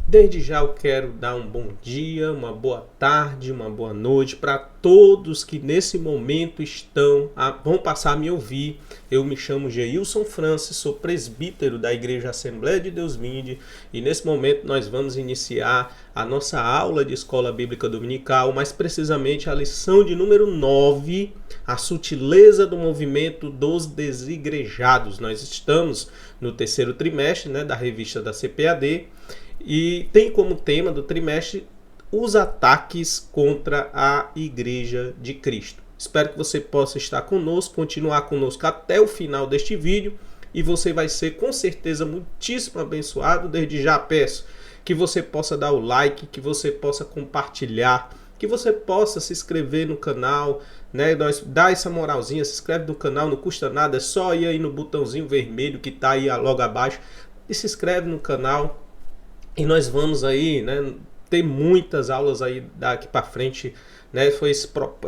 Desde já eu quero dar um bom dia, uma boa tarde, uma boa noite para todos que nesse momento vão passar a me ouvir. Eu me chamo Geilson Francis, sou presbítero da Igreja Assembleia de Deus Vinde e nesse momento nós vamos iniciar a nossa aula de Escola Bíblica Dominical, mais precisamente a lição de número 9, a sutileza do movimento dos desigrejados. Nós estamos no terceiro trimestre, da revista da CPAD. E tem como tema do trimestre os ataques contra a Igreja de Cristo. Espero que você possa estar conosco, continuar conosco até o final deste vídeo e você vai ser com certeza muitíssimo abençoado. Desde já peço que você possa dar o like, que você possa compartilhar, que você possa se inscrever no canal, dá essa moralzinha, se inscreve no canal, não custa nada, é só ir aí no botãozinho vermelho que está aí logo abaixo e se inscreve no canal. E nós vamos aí, ter muitas aulas aí daqui para frente, Foi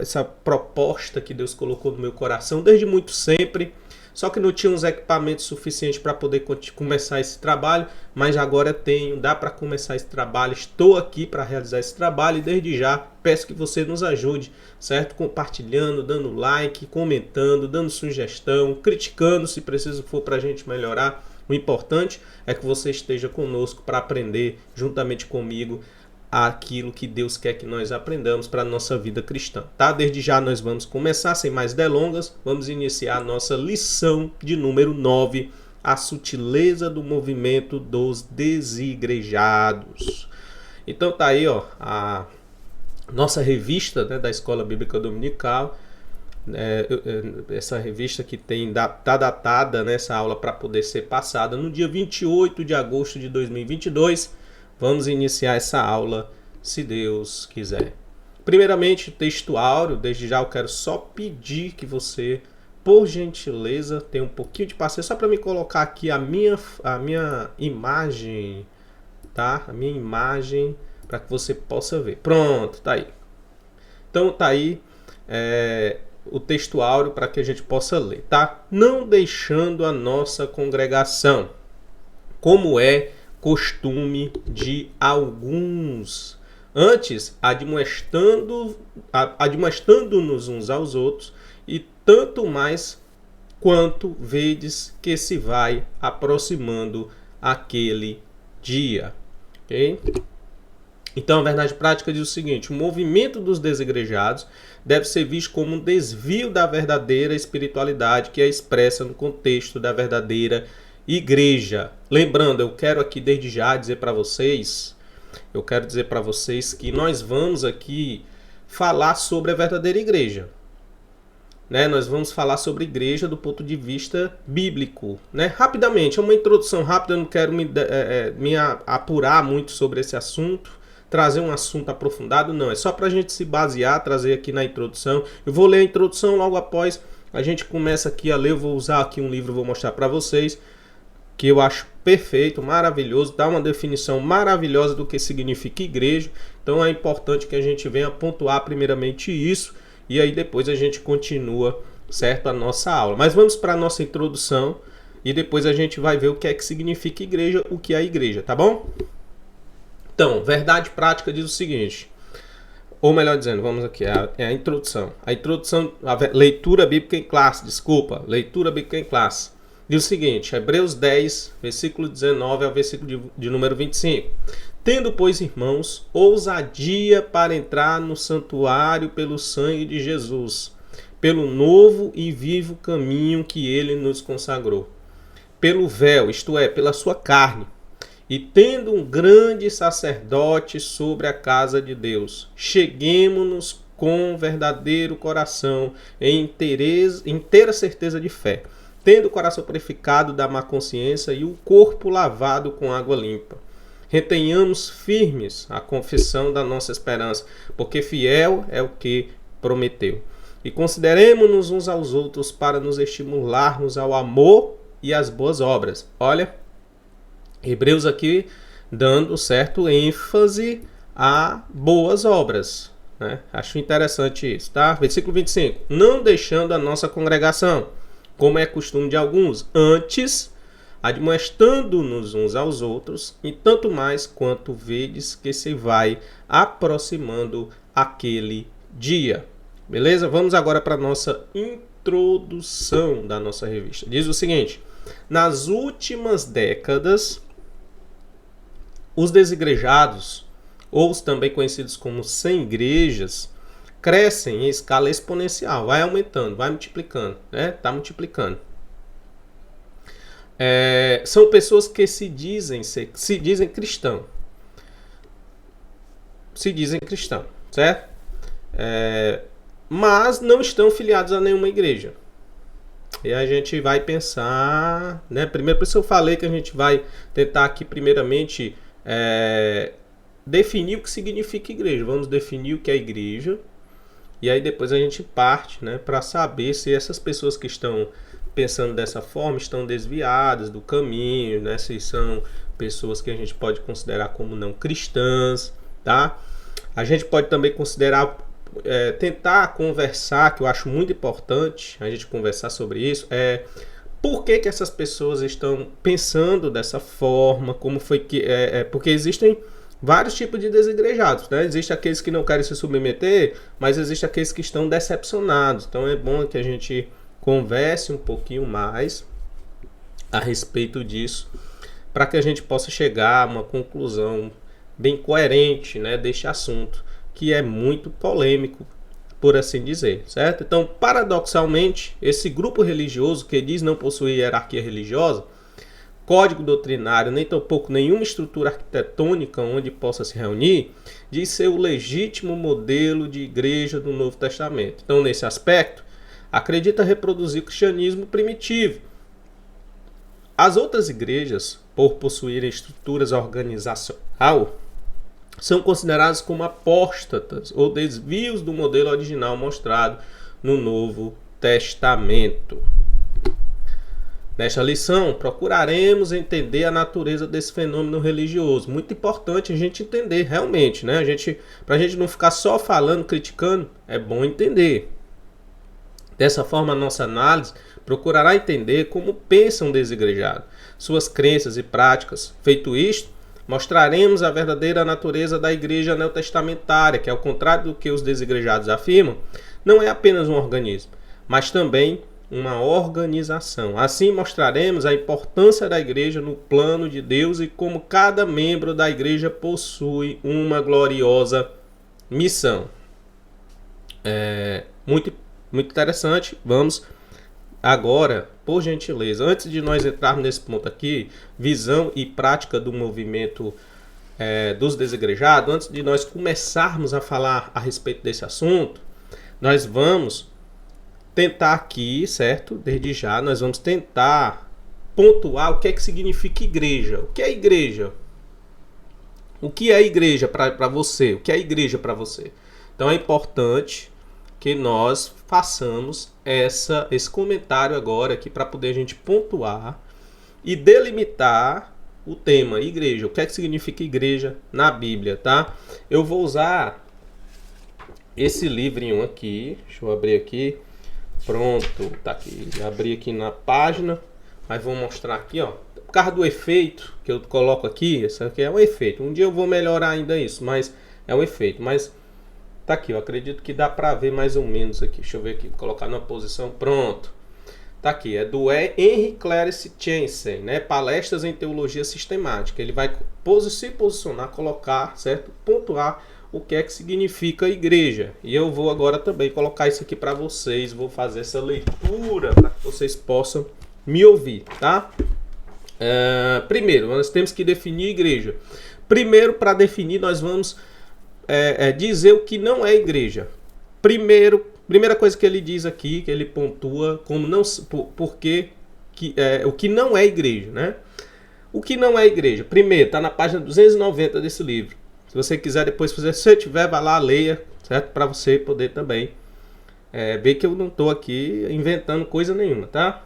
essa proposta que Deus colocou no meu coração desde muito sempre. Só que não tinha uns equipamentos suficientes para poder começar esse trabalho, mas agora tenho, dá para começar esse trabalho. Estou aqui para realizar esse trabalho e desde já peço que você nos ajude, certo? Compartilhando, dando like, comentando, dando sugestão, criticando se preciso for para a gente melhorar. O importante é que você esteja conosco para aprender juntamente comigo aquilo que Deus quer que nós aprendamos para a nossa vida cristã, tá? Desde já nós vamos começar, sem mais delongas, vamos iniciar a nossa lição de número 9, a sutileza do movimento dos desigrejados. Então tá aí, a nossa revista, da Escola Bíblica Dominical. Essa revista que está datada nessa aula para poder ser passada no dia 28 de agosto de 2022. Vamos iniciar essa aula, se Deus quiser. Primeiramente, texto áureo. Desde já eu quero só pedir que você, por gentileza, tenha um pouquinho de paciência, só para me colocar aqui a minha imagem, tá? A minha imagem, para que você possa ver. Pronto, tá aí. Então tá aí o texto áureo para que a gente possa ler, tá? Não deixando a nossa congregação, como é costume de alguns, antes admoestando-nos uns aos outros, e tanto mais quanto vedes que se vai aproximando aquele dia. Ok? Então, a verdade prática diz o seguinte: o movimento dos desigrejados deve ser visto como um desvio da verdadeira espiritualidade que é expressa no contexto da verdadeira igreja. Lembrando, eu quero aqui desde já dizer para vocês, que nós vamos aqui falar sobre a verdadeira igreja. Nós vamos falar sobre igreja do ponto de vista bíblico. Rapidamente, é uma introdução rápida, eu não quero me apurar muito sobre esse assunto, trazer um assunto aprofundado, não. É só para a gente se basear, trazer aqui na introdução. Eu vou ler a introdução, logo após a gente começa aqui a ler. Eu vou usar aqui um livro, vou mostrar para vocês, que eu acho perfeito, maravilhoso, dá uma definição maravilhosa do que significa igreja. Então é importante que a gente venha pontuar primeiramente isso, e aí depois a gente continua, certo, a nossa aula. Mas vamos para a nossa introdução, e depois a gente vai ver o que é que significa igreja, o que é a igreja, tá bom? Então, verdade prática diz o seguinte, ou melhor dizendo, vamos aqui, é a introdução. A leitura bíblica em classe, leitura bíblica em classe. Diz o seguinte, Hebreus 10, versículo 19 ao versículo de número 25. Tendo, pois, irmãos, ousadia para entrar no santuário pelo sangue de Jesus, pelo novo e vivo caminho que ele nos consagrou, pelo véu, isto é, pela sua carne, e tendo um grande sacerdote sobre a casa de Deus, cheguemo-nos com verdadeiro coração, em inteira certeza de fé, tendo o coração purificado da má consciência e o corpo lavado com água limpa. Retenhamos firmes a confissão da nossa esperança, porque fiel é o que prometeu. E consideremos-nos uns aos outros para nos estimularmos ao amor e às boas obras. Olha, Hebreus aqui dando certo ênfase a boas obras. Acho interessante isso, tá? Versículo 25. Não deixando a nossa congregação, como é costume de alguns, antes admoestando-nos uns aos outros, e tanto mais quanto vedes que se vai aproximando aquele dia. Beleza? Vamos agora para a nossa introdução da nossa revista. Diz o seguinte: nas últimas décadas, os desigrejados, ou os também conhecidos como sem igrejas, crescem em escala exponencial, vai aumentando, vai multiplicando, né? Está multiplicando. São pessoas que se dizem cristão. Se dizem cristão, certo? Mas não estão filiados a nenhuma igreja. E a gente vai pensar, né? Primeiro, por isso eu falei que a gente vai tentar aqui primeiramente definir o que significa igreja. Vamos definir o que é igreja. E aí depois a gente parte, né, para saber se essas pessoas que estão pensando dessa forma estão desviadas do caminho, né, se são pessoas que a gente pode considerar como não cristãs, tá? A gente pode também considerar, tentar conversar, que eu acho muito importante a gente conversar sobre isso, por que essas pessoas estão pensando dessa forma, como foi que... porque existem vários tipos de desigrejados, né? Existem aqueles que não querem se submeter, mas existem aqueles que estão decepcionados. Então é bom que a gente converse um pouquinho mais a respeito disso, para que a gente possa chegar a uma conclusão bem coerente, né, deste assunto, que é muito polêmico, por assim dizer, certo? Então, paradoxalmente, esse grupo religioso que diz não possuir hierarquia religiosa, código doutrinário, nem tampouco nenhuma estrutura arquitetônica onde possa se reunir, diz ser o legítimo modelo de igreja do Novo Testamento. Então, nesse aspecto, acredita reproduzir o cristianismo primitivo. As outras igrejas, por possuírem estruturas organizacional, são consideradas como apóstatas ou desvios do modelo original mostrado no Novo Testamento. Nesta lição, procuraremos entender a natureza desse fenômeno religioso. Muito importante a gente entender realmente, né? Para a gente não ficar só falando, criticando, é bom entender. Dessa forma, a nossa análise procurará entender como pensa um desigrejado, suas crenças e práticas. Feito isto, mostraremos a verdadeira natureza da igreja neotestamentária, que, ao contrário do que os desigrejados afirmam, não é apenas um organismo, mas também uma organização. Assim, mostraremos a importância da igreja no plano de Deus e como cada membro da igreja possui uma gloriosa missão. Muito interessante. Vamos agora, por gentileza, antes de nós entrarmos nesse ponto aqui, visão e prática do movimento dos desigrejados, antes de nós começarmos a falar a respeito desse assunto, nós vamos tentar aqui, certo? Desde já, nós vamos tentar pontuar o que é que significa igreja. O que é igreja? O que é igreja para você? O que é igreja para você? Então é importante que nós façamos esse comentário agora aqui para poder a gente pontuar e delimitar o tema igreja. O que é que significa igreja na Bíblia, tá? Eu vou usar esse livrinho aqui. Deixa eu abrir aqui. Pronto, tá aqui. Abri aqui na página, mas vou mostrar aqui, ó. Por causa do efeito que eu coloco aqui, esse aqui é um efeito. Um dia eu vou melhorar ainda isso, mas é um efeito. Mas tá aqui, eu acredito que dá pra ver mais ou menos aqui. Deixa eu ver aqui, colocar numa posição. Pronto. Tá aqui, é do Henry Clarence Jensen, né? Palestras em Teologia Sistemática. Ele vai se posicionar, colocar, certo? Pontuar o que é que significa igreja. E eu vou agora também colocar isso aqui para vocês. Vou fazer essa leitura para que vocês possam me ouvir, tá? Primeiro, nós temos que definir igreja. Primeiro, para definir, nós vamos dizer o que não é igreja. Primeira coisa que ele diz aqui, que ele pontua como não, porque o que não é igreja, né? O que não é igreja? Primeiro, está na página 290 desse livro. Se você quiser depois fazer, se você tiver, vai lá, leia, certo? Para você poder também ver que eu não estou aqui inventando coisa nenhuma, tá?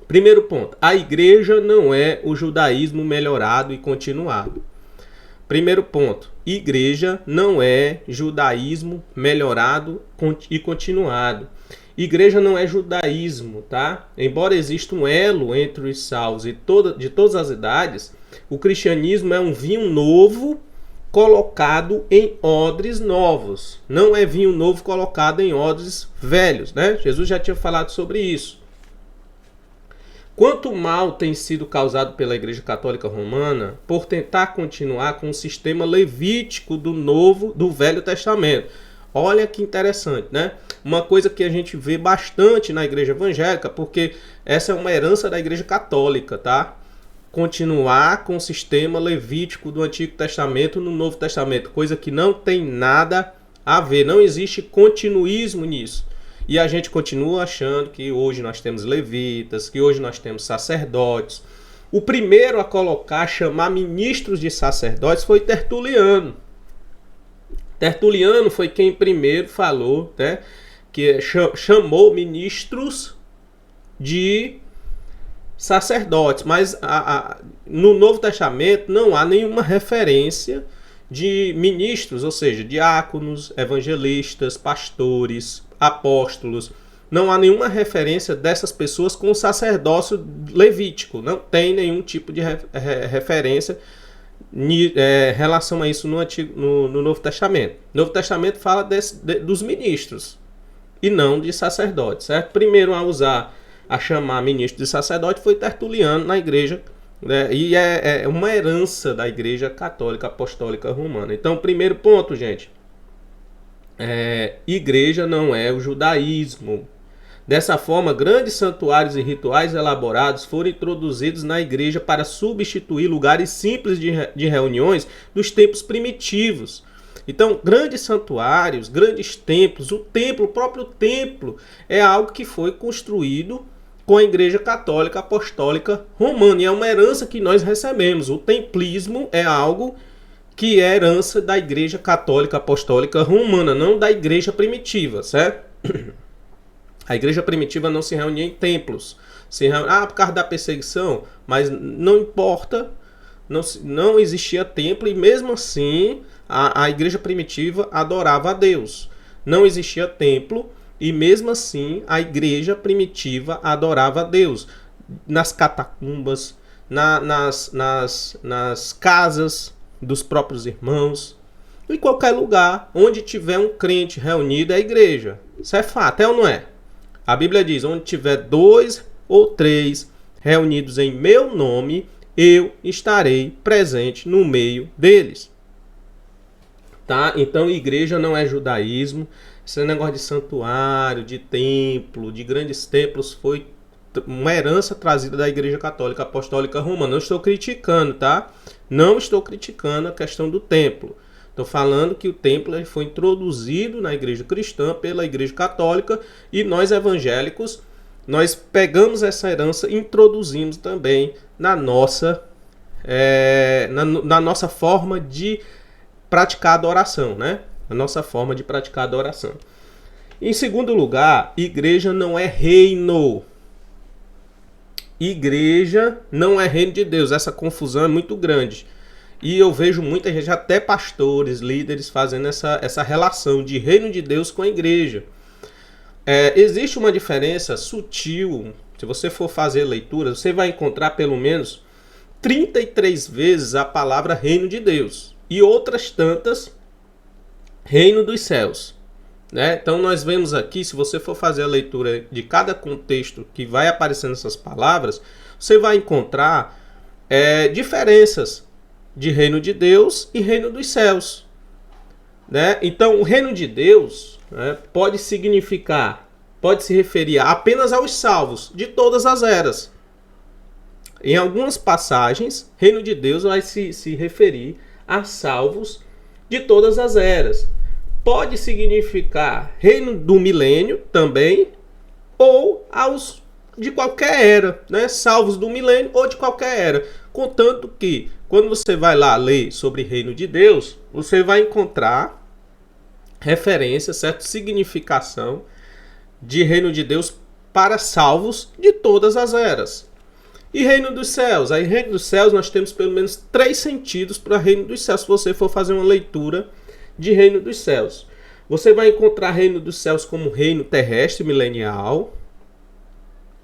Primeiro ponto, a igreja não é o judaísmo melhorado e continuado. Primeiro ponto, igreja não é judaísmo melhorado e continuado. Igreja não é judaísmo, tá? Embora exista um elo entre os salvos e de todas as idades, o cristianismo é um vinho novo colocado em odres novos. Não é vinho novo colocado em odres velhos, né? Jesus já tinha falado sobre isso. Quanto mal tem sido causado pela Igreja Católica Romana por tentar continuar com o sistema levítico do Velho Testamento. Olha que interessante, né? Uma coisa que a gente vê bastante na Igreja Evangélica, porque essa é uma herança da Igreja Católica, tá? Continuar com o sistema levítico do Antigo Testamento no Novo Testamento, coisa que não tem nada a ver, não existe continuismo nisso. E a gente continua achando que hoje nós temos levitas, que hoje nós temos sacerdotes. O primeiro a chamar ministros de sacerdotes foi Tertuliano. Tertuliano foi quem primeiro falou, né, que chamou ministros de sacerdotes. Mas no Novo Testamento não há nenhuma referência de ministros, ou seja, diáconos, evangelistas, pastores, apóstolos. Não há nenhuma referência dessas pessoas com o sacerdócio levítico. Não tem nenhum tipo de referência em relação a isso no Novo Testamento. O Novo Testamento fala dos ministros e não de sacerdotes, certo? Primeiro a chamar ministro de sacerdote foi Tertuliano na igreja, né? E é uma herança da Igreja Católica Apostólica Romana. Então, primeiro ponto, gente, igreja não é o judaísmo. Dessa forma, grandes santuários e rituais elaborados foram introduzidos na igreja para substituir lugares simples de reuniões dos tempos primitivos. Então, grandes santuários, grandes templos, o próprio templo, é algo que foi construído com a Igreja Católica Apostólica Romana. E é uma herança que nós recebemos. O templismo é algo que é herança da Igreja Católica Apostólica Romana, não da Igreja Primitiva, certo? A Igreja Primitiva não se reunia em templos. Por causa da perseguição, mas não importa, não existia templo e mesmo assim a Igreja Primitiva adorava a Deus. Não existia templo e mesmo assim a Igreja Primitiva adorava a Deus. Nas catacumbas, nas casas dos próprios irmãos, em qualquer lugar onde tiver um crente reunido é a igreja. Isso é fato, é ou não é? A Bíblia diz, onde tiver 2 ou 3 reunidos em meu nome, eu estarei presente no meio deles. Tá? Então, igreja não é judaísmo. Esse negócio de santuário, de templo, de grandes templos, foi uma herança trazida da Igreja Católica Apostólica Romana. Não estou criticando, tá? Não estou criticando a questão do templo. Estou falando que o templo foi introduzido na igreja cristã pela igreja católica e nós evangélicos, nós pegamos essa herança e introduzimos também na nossa forma de praticar adoração, né? A nossa forma de praticar adoração. Em segundo lugar, igreja não é reino. Igreja não é reino de Deus. Essa confusão é muito grande. E eu vejo muita gente, até pastores, líderes, fazendo essa relação de reino de Deus com a igreja. Existe uma diferença sutil. Se você for fazer leitura, você vai encontrar pelo menos 33 vezes a palavra reino de Deus. E outras tantas, reino dos céus. Né? Então nós vemos aqui, se você for fazer a leitura de cada contexto que vai aparecendo essas palavras, você vai encontrar diferenças de reino de Deus e reino dos céus. Né? Então o reino de Deus, né, pode se referir apenas aos salvos de todas as eras. Em algumas passagens, reino de Deus vai se referir a salvos de todas as eras. Pode significar reino do milênio também, ou aos de qualquer era, né? Salvos do milênio ou de qualquer era. Contanto que, quando você vai lá ler sobre reino de Deus, você vai encontrar referência, certa significação de reino de Deus para salvos de todas as eras. E reino dos céus? Aí, reino dos céus, nós temos pelo menos 3 sentidos para reino dos céus, se você for fazer uma leitura de reino dos céus. Você vai encontrar reino dos céus como reino terrestre milenial.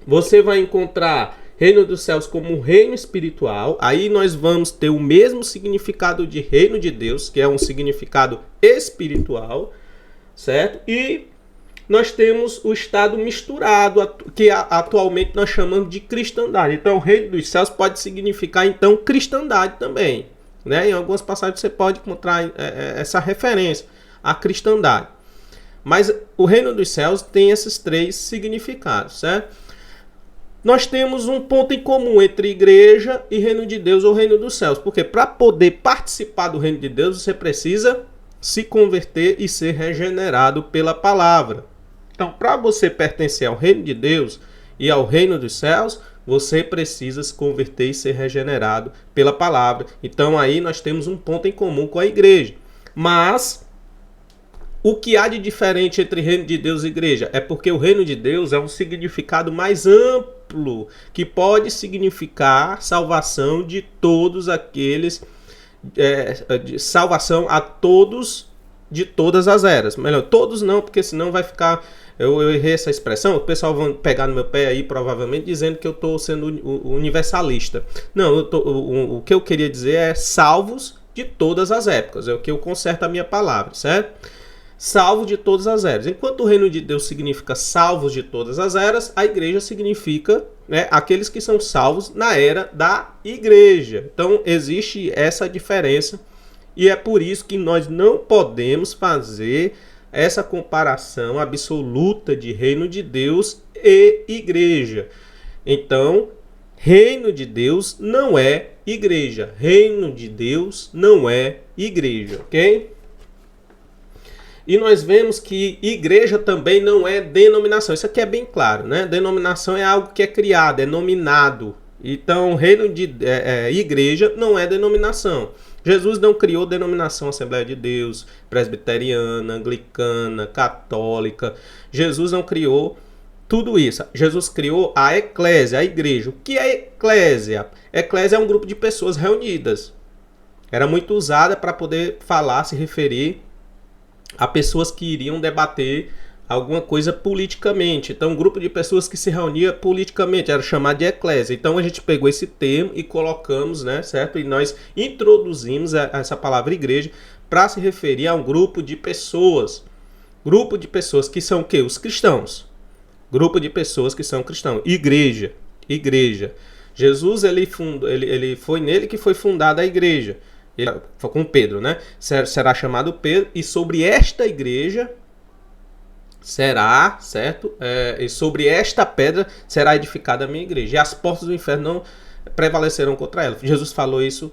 Você vai encontrar reino dos céus como reino espiritual. Aí nós vamos ter o mesmo significado de reino de Deus, que é um significado espiritual, certo? E nós temos o estado misturado, que atualmente nós chamamos de cristandade. Então, o reino dos céus pode significar, então, cristandade também, né? Em algumas passagens você pode encontrar essa referência à cristandade. Mas o reino dos céus tem esses três significados, certo? Nós temos um ponto em comum entre igreja e reino de Deus ou reino dos céus. Porque para poder participar do reino de Deus, você precisa se converter e ser regenerado pela palavra. Então, para você pertencer ao reino de Deus e ao reino dos céus, você precisa se converter e ser regenerado pela palavra. Então, aí nós temos um ponto em comum com a igreja. Mas o que há de diferente entre reino de Deus e igreja é porque o reino de Deus é um significado mais amplo, que pode significar salvação de todos aqueles, salvação a todos de todas as eras. Melhor, todos não, porque senão vai ficar... Eu errei essa expressão, o pessoal vai pegar no meu pé aí, provavelmente, dizendo que eu estou sendo universalista. Não, o que eu queria dizer é salvos de todas as épocas. É o que eu conserto a minha palavra, certo? Salvo de todas as eras. Enquanto o reino de Deus significa salvos de todas as eras, a igreja significa, né, aqueles que são salvos na era da igreja. Então, existe essa diferença e é por isso que nós não podemos fazer essa comparação absoluta de reino de Deus e igreja. Então, reino de Deus não é igreja. Reino de Deus não é igreja, ok? E nós vemos que igreja também não é denominação. Isso aqui é bem claro, né? Denominação é algo que é criado, é nominado. Então, reino de igreja não é denominação. Jesus não criou denominação Assembleia de Deus, presbiteriana, anglicana, católica. Jesus não criou tudo isso. Jesus criou a eclésia, a igreja. O que é eclésia? Eclésia é um grupo de pessoas reunidas. Era muito usada para poder falar, se referir a pessoas que iriam debater alguma coisa politicamente. Então, um grupo de pessoas que se reunia politicamente era chamado de eclésia. Então, a gente pegou esse termo e colocamos, né, certo? E nós introduzimos essa palavra igreja para se referir a um grupo de pessoas. Grupo de pessoas que são o quê? Os cristãos. Grupo de pessoas que são cristãos. Igreja. Igreja. Jesus, ele foi nele que foi fundada a igreja. Ele foi com Pedro, né? Será chamado Pedro, e sobre esta igreja será, certo? E sobre esta pedra será edificada a minha igreja. E as portas do inferno não prevalecerão contra ela. Jesus falou isso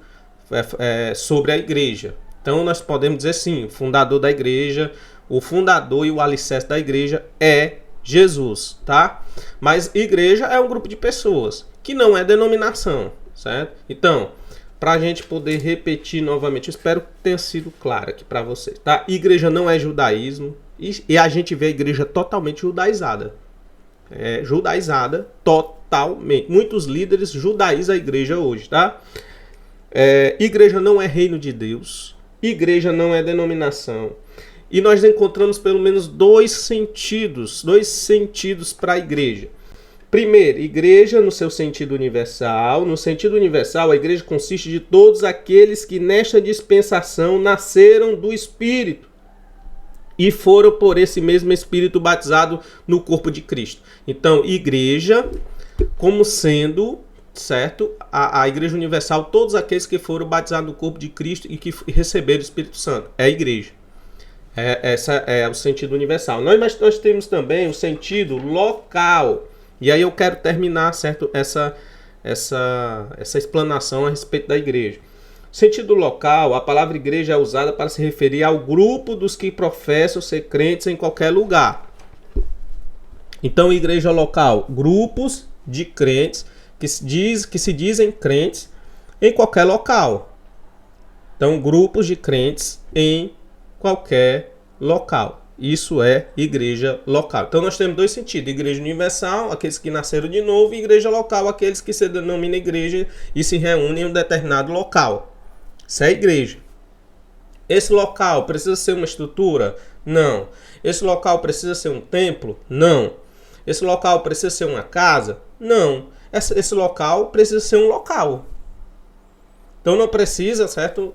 sobre a igreja. Então nós podemos dizer sim, o fundador da igreja, o fundador e o alicerce da igreja é Jesus, tá? Mas igreja é um grupo de pessoas, que não é denominação, certo? Então, para a gente poder repetir novamente, eu espero que tenha sido claro aqui para vocês, tá? Igreja não é judaísmo, e a gente vê a igreja totalmente judaizada. Judaizada totalmente. Muitos líderes judaizam a igreja hoje, tá? Igreja não é reino de Deus, igreja não é denominação. E nós encontramos pelo menos dois sentidos para a igreja. Primeiro, igreja no seu sentido universal. No sentido universal, a igreja consiste de todos aqueles que nesta dispensação nasceram do Espírito e foram por esse mesmo Espírito batizados no corpo de Cristo. Então, igreja como sendo, certo, a igreja universal, todos aqueles que foram batizados no corpo de Cristo e que receberam o Espírito Santo. É a igreja. Essa é o sentido universal. Mas nós temos também o sentido local. E aí eu quero terminar, certo, essa explanação a respeito da igreja. Sentido local, a palavra igreja é usada para se referir ao grupo dos que professam ser crentes em qualquer lugar. Então, igreja local, grupos de crentes que se dizem crentes em qualquer local. Então, grupos de crentes em qualquer local. Isso é igreja local. Então nós temos dois sentidos. Igreja universal, aqueles que nasceram de novo, e igreja local, aqueles que se denominam igreja e se reúnem em um determinado local. Isso é igreja. Esse local precisa ser uma estrutura? Não. Esse local precisa ser um templo? Não. Esse local precisa ser uma casa? Não. Esse local precisa ser um local. Então não precisa, certo?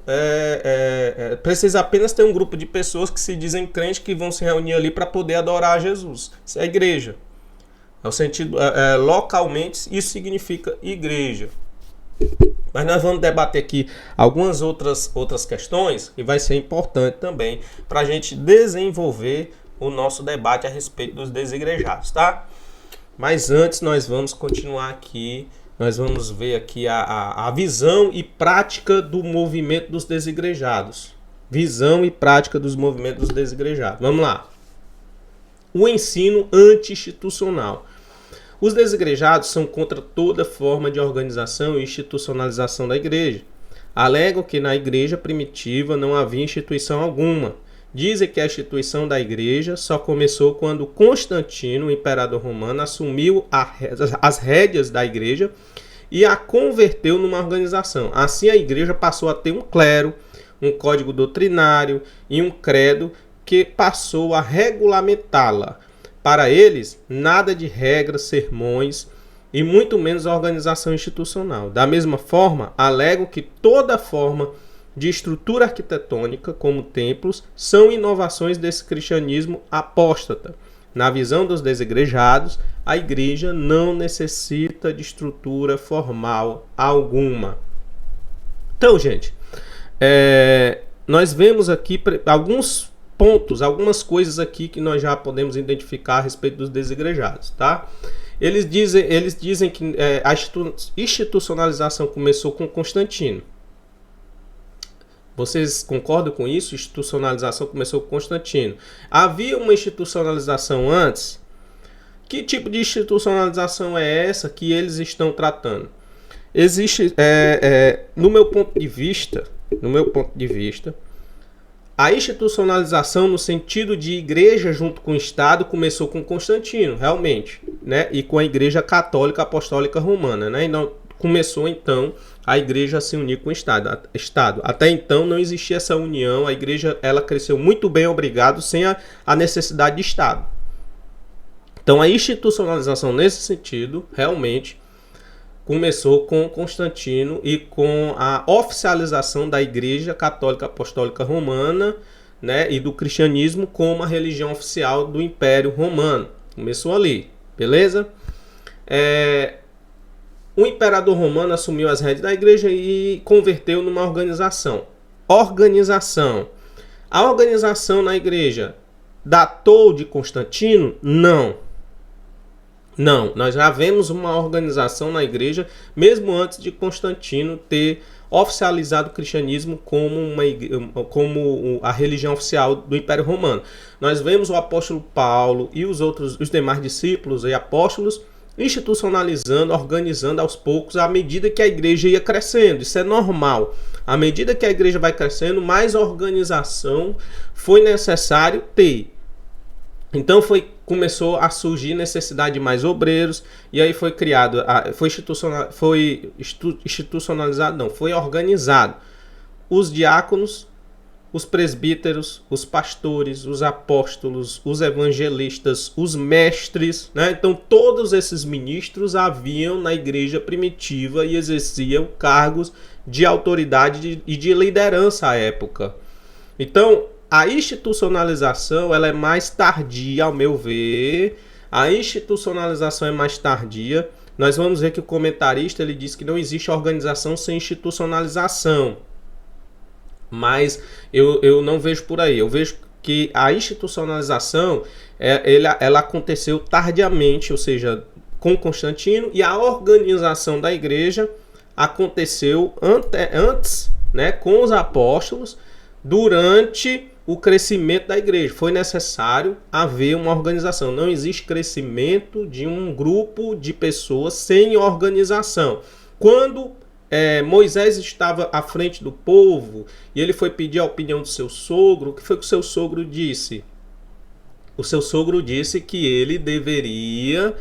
Precisa apenas ter um grupo de pessoas que se dizem crentes que vão se reunir ali para poder adorar a Jesus. Isso é igreja. No sentido, localmente, isso significa igreja. Mas nós vamos debater aqui algumas outras questões e vai ser importante também para a gente desenvolver o nosso debate a respeito dos desigrejados, tá? Mas antes nós vamos continuar aqui, nós vamos ver aqui a visão e prática do movimento dos desigrejados. Visão e prática dos movimentos dos desigrejados. Vamos lá. O ensino anti-institucional. Os desigrejados são contra toda forma de organização e institucionalização da igreja. Alegam que na igreja primitiva não havia instituição alguma. Dizem que a instituição da igreja só começou quando Constantino, o imperador romano, assumiu as rédeas da igreja e a converteu numa organização. Assim a igreja passou a ter um clero, um código doutrinário e um credo que passou a regulamentá-la. Para eles, nada de regras, sermões e muito menos organização institucional. Da mesma forma, alegam que toda forma de estrutura arquitetônica, como templos, são inovações desse cristianismo apóstata. Na visão dos desigrejados, a igreja não necessita de estrutura formal alguma. Então, gente, nós vemos aqui alguns pontos, algumas coisas aqui que nós já podemos identificar a respeito dos desigrejados, tá? Eles dizem que a institucionalização começou com Constantino. Vocês concordam com isso? A institucionalização começou com Constantino. Havia uma institucionalização antes? Que tipo de institucionalização é essa que eles estão tratando? Existe, no meu ponto de vista, a institucionalização no sentido de igreja junto com o Estado começou com Constantino, realmente, né? E com a Igreja Católica Apostólica Romana, né? E não começou então a igreja a se unir com o Estado. Até então não existia essa união, a igreja ela cresceu muito bem, obrigado, sem a necessidade de Estado. Então a institucionalização nesse sentido, realmente, começou com Constantino e com a oficialização da Igreja Católica Apostólica Romana, né, e do cristianismo como a religião oficial do Império Romano. Começou ali, beleza? O imperador romano assumiu as rédeas da igreja e converteu numa organização. A organização na igreja datou de Constantino? Não. Não, nós já vemos uma organização na igreja, mesmo antes de Constantino ter oficializado o cristianismo como a religião oficial do Império Romano. Nós vemos o apóstolo Paulo e os demais discípulos e apóstolos institucionalizando, organizando aos poucos à medida que a igreja ia crescendo. Isso é normal. À medida que a igreja vai crescendo, mais organização foi necessário ter. Então começou a surgir necessidade de mais obreiros, e aí foi criado, foi organizado os diáconos, os presbíteros, os pastores, os apóstolos, os evangelistas, os mestres, né? Então todos esses ministros haviam na igreja primitiva e exerciam cargos de autoridade e de liderança à época. Então a institucionalização ela é mais tardia, ao meu ver. A institucionalização é mais tardia. Nós vamos ver que o comentarista ele diz que não existe organização sem institucionalização. Mas eu não vejo por aí. Eu vejo que a institucionalização ela aconteceu tardiamente, ou seja, com Constantino, e a organização da igreja aconteceu antes, né, com os apóstolos, durante o crescimento da igreja. Foi necessário haver uma organização. Não existe crescimento de um grupo de pessoas sem organização. Quando Moisés estava à frente do povo e ele foi pedir a opinião do seu sogro, o que foi que o seu sogro disse? O seu sogro disse que ele deveria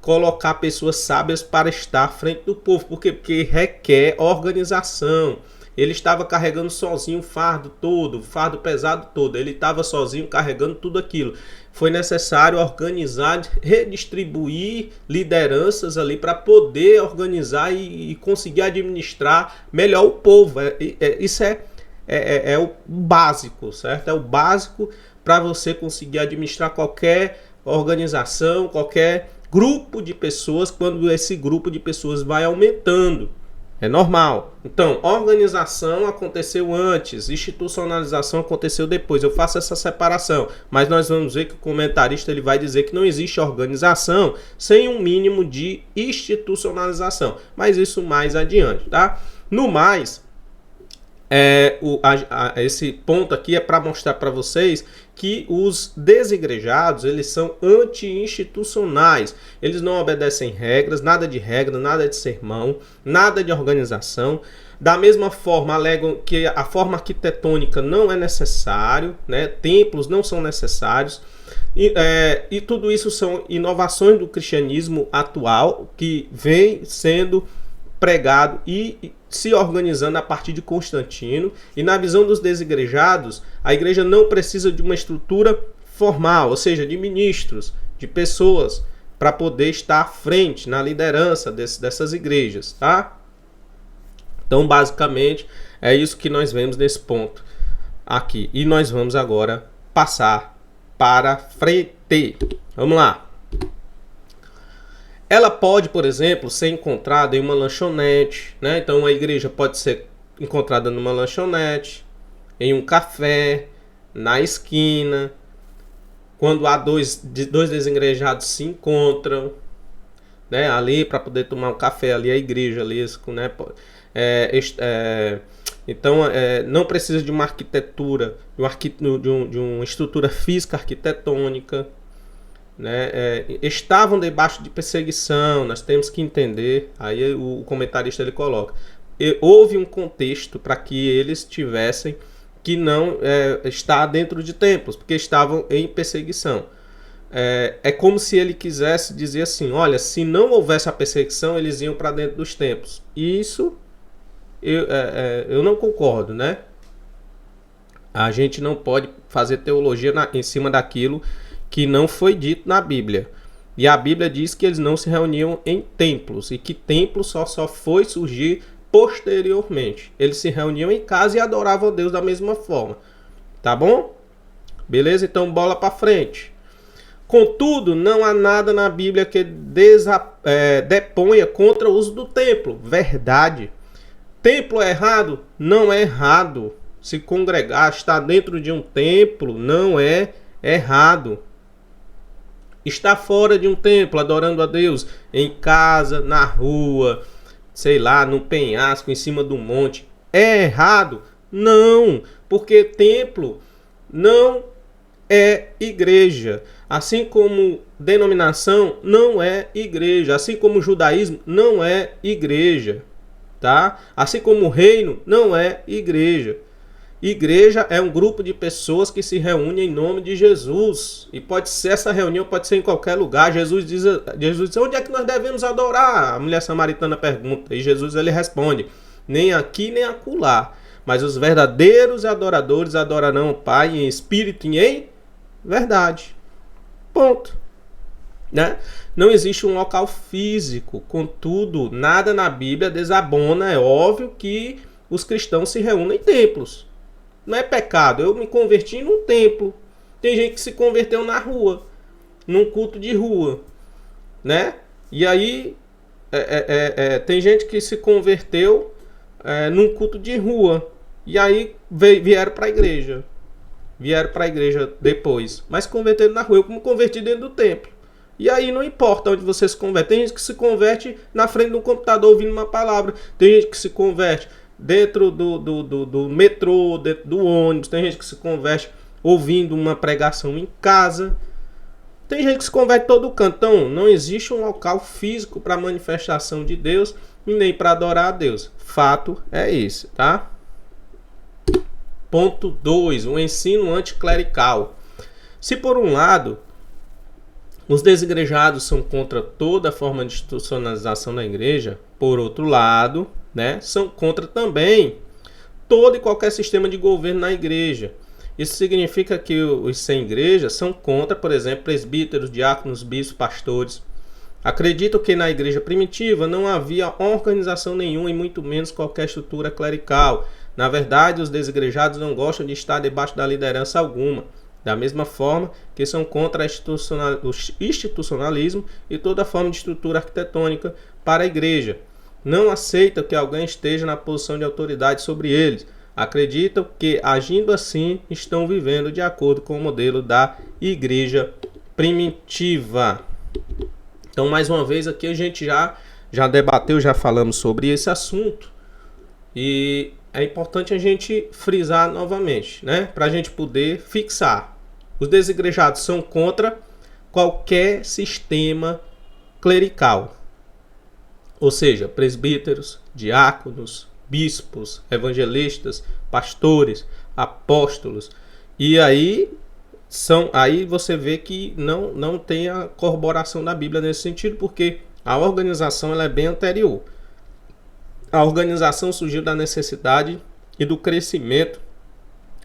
colocar pessoas sábias para estar à frente do povo. Por quê? Porque requer organização. ele estava carregando sozinho o fardo todo, o fardo pesado todo, ele estava sozinho carregando tudo aquilo. Foi necessário organizar, redistribuir lideranças ali para poder organizar e conseguir administrar melhor o povo. Isso é o básico, certo? É o básico para você conseguir administrar qualquer organização, qualquer grupo de pessoas, quando esse grupo de pessoas vai aumentando. É normal. Então, organização aconteceu antes, institucionalização aconteceu depois. Eu faço essa separação, mas nós vamos ver que o comentarista ele vai dizer que não existe organização sem um mínimo de institucionalização. Mas isso mais adiante, tá? No mais, esse ponto aqui é para mostrar para vocês que os desigrejados eles são anti-institucionais, eles não obedecem regras, nada de regra, nada de sermão, nada de organização. Da mesma forma, alegam que a forma arquitetônica não é necessário, né? Templos não são necessários. E tudo isso são inovações do cristianismo atual que vem sendo pregado e se organizando a partir de Constantino. E na visão dos desigrejados, a igreja não precisa de uma estrutura formal, ou seja, de ministros, de pessoas, para poder estar à frente, na liderança dessas igrejas, tá? Então, basicamente, é isso que nós vemos nesse ponto aqui. E nós vamos agora passar para frente. Vamos lá. Ela pode, por exemplo, ser encontrada em uma lanchonete, né? Então a igreja pode ser encontrada numa lanchonete, em um café, na esquina, quando há dois desigrejados se encontram, né? Ali para poder tomar um café, ali a igreja, ali, né? Então não precisa de uma arquitetura, de uma estrutura física arquitetônica. Né, estavam debaixo de perseguição, nós temos que entender, aí o comentarista ele coloca, houve um contexto para que eles tivessem que não estar dentro de templos, porque estavam em perseguição. É como se ele quisesse dizer assim, olha, se não houvesse a perseguição, eles iam para dentro dos templos. E isso eu não concordo, né? A gente não pode fazer teologia em cima daquilo que não foi dito na Bíblia. E a Bíblia diz que eles não se reuniam em templos e que templo só foi surgir posteriormente. Eles se reuniam em casa e adoravam a Deus da mesma forma. Tá bom? Beleza? Então bola para frente. Contudo, não há nada na Bíblia que deponha contra o uso do templo. Verdade. Templo é errado? Não é errado. Se congregar, estar dentro de um templo, não é errado. Estar fora de um templo, adorando a Deus, em casa, na rua, sei lá, no penhasco, em cima do monte, é errado? Não, porque templo não é igreja. Assim como denominação não é igreja. Assim como judaísmo não é igreja. Tá? Assim como o reino não é igreja. Igreja é um grupo de pessoas que se reúnem em nome de Jesus. E pode ser, essa reunião pode ser em qualquer lugar. Jesus diz, onde é que nós devemos adorar? A mulher samaritana pergunta. E Jesus ele responde, nem aqui nem acolá. Mas os verdadeiros adoradores adorarão o Pai em espírito e em verdade. Ponto. Né? Não existe um local físico. Contudo, nada na Bíblia desabona. É óbvio que os cristãos se reúnem em templos. Não é pecado. Eu me converti num templo. Tem gente que se converteu na rua, num culto de rua, né? E aí tem gente que se converteu num culto de rua. E aí vieram para a igreja. Vieram para a igreja depois. Mas converteram na rua. Eu me converti dentro do templo. E aí não importa onde você se converte. Tem gente que se converte na frente de um computador ouvindo uma palavra. Tem gente que se converte dentro do metrô, dentro do ônibus. Tem gente que se converte ouvindo uma pregação em casa. Tem gente que se converte todo canto. Então, não existe um local físico para manifestação de Deus e nem para adorar a Deus. Fato é esse, tá? Ponto 2. O ensino anticlerical. Se por um lado os desigrejados são contra toda forma de institucionalização da igreja, por outro lado, né, são contra também todo e qualquer sistema de governo na igreja. Isso significa que os sem igreja são contra, por exemplo, presbíteros, diáconos, bispos, pastores. Acredito que na igreja primitiva não havia organização nenhuma e muito menos qualquer estrutura clerical. Na verdade, os desigrejados não gostam de estar debaixo da liderança alguma. Da mesma forma que são contra o institucionalismo e toda forma de estrutura arquitetônica para a igreja. Não aceitam que alguém esteja na posição de autoridade sobre eles. Acreditam que, agindo assim, estão vivendo de acordo com o modelo da igreja primitiva. Então, mais uma vez, aqui a gente já debateu, já falamos sobre esse assunto. E é importante a gente frisar novamente, né? Para a gente poder fixar. Os desigrejados são contra qualquer sistema clerical. Ou seja, presbíteros, diáconos, bispos, evangelistas, pastores, apóstolos. E aí você vê que não tem a corroboração da Bíblia nesse sentido, porque a organização ela é bem anterior. A organização surgiu da necessidade e do crescimento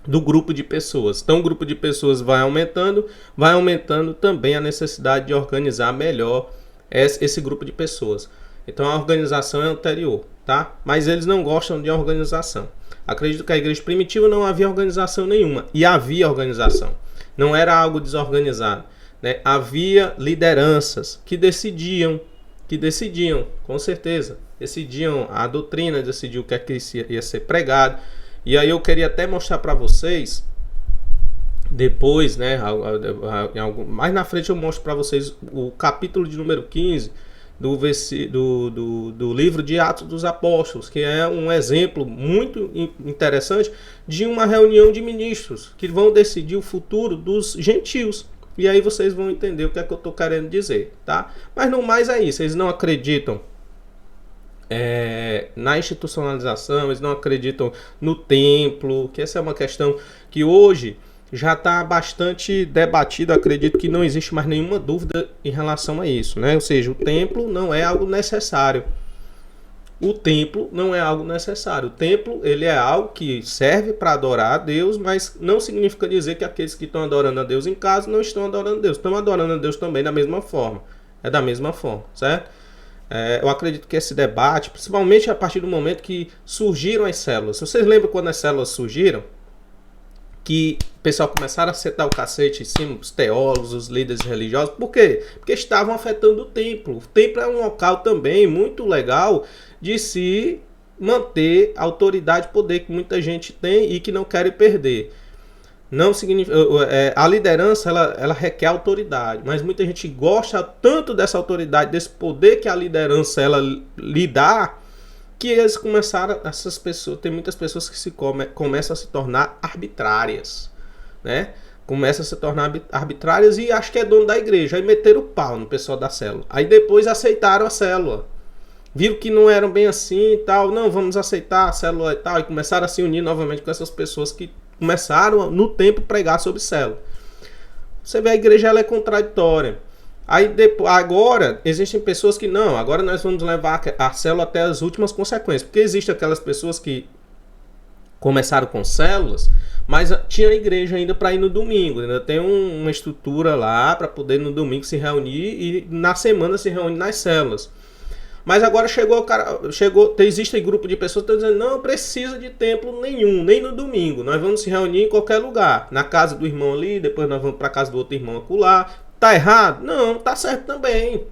do grupo de pessoas. Então o grupo de pessoas vai aumentando também a necessidade de organizar melhor esse grupo de pessoas. Então a organização é anterior, tá? Mas eles não gostam de organização. Acredito que a igreja primitiva não havia organização nenhuma. E havia organização. Não era algo desorganizado, né? Havia lideranças que decidiam, com certeza. Decidiam a doutrina, decidiam o que é que ia ser pregado. E aí eu queria até mostrar para vocês, depois, né? Mais na frente eu mostro para vocês o capítulo de número 15 do livro de Atos dos Apóstolos, que é um exemplo muito interessante de uma reunião de ministros que vão decidir o futuro dos gentios. E aí vocês vão entender o que é que eu estou querendo dizer, tá? Mas no mais é isso, eles não acreditam na institucionalização, eles não acreditam no templo, que essa é uma questão que hoje já está bastante debatido. Acredito que não existe mais nenhuma dúvida em relação a isso, né? Ou seja, o templo não é algo necessário. O templo não é algo necessário. O templo ele é algo que serve para adorar a Deus, mas não significa dizer que aqueles que estão adorando a Deus em casa não estão adorando a Deus. Estão adorando a Deus também da mesma forma. É da mesma forma, certo? Eu acredito que esse debate, principalmente a partir do momento que surgiram as células. Vocês lembram quando as células surgiram? Que o pessoal começaram a sentar o cacete em cima, os teólogos, os líderes religiosos. Por quê? Porque estavam afetando o templo. O templo é um local também muito legal de se manter a autoridade e poder que muita gente tem e que não quer perder. Não significa, a liderança ela requer autoridade, mas muita gente gosta tanto dessa autoridade, desse poder que a liderança ela lhe dá, que eles começaram, essas pessoas, tem muitas pessoas que começam a se tornar arbitrárias, né? Começam a se tornar arbitrárias e acho que é dono da igreja. Aí meteram o pau no pessoal da célula. Aí depois aceitaram a célula. Viram que não eram bem assim e tal. Não, vamos aceitar a célula e tal. E começaram a se unir novamente com essas pessoas que começaram no tempo pregar sobre célula. Você vê, a igreja ela é contraditória. Aí depois, agora existem pessoas que não, agora nós vamos levar a célula até as últimas consequências. Porque existem aquelas pessoas que começaram com células, mas tinha a igreja ainda para ir no domingo. Ainda tem uma estrutura lá para poder no domingo se reunir e na semana se reunir nas células. Mas agora existe grupo de pessoas que estão dizendo não precisa de templo nenhum, nem no domingo. Nós vamos se reunir em qualquer lugar. Na casa do irmão ali, depois nós vamos para a casa do outro irmão acolá. Tá errado? Não, tá certo também.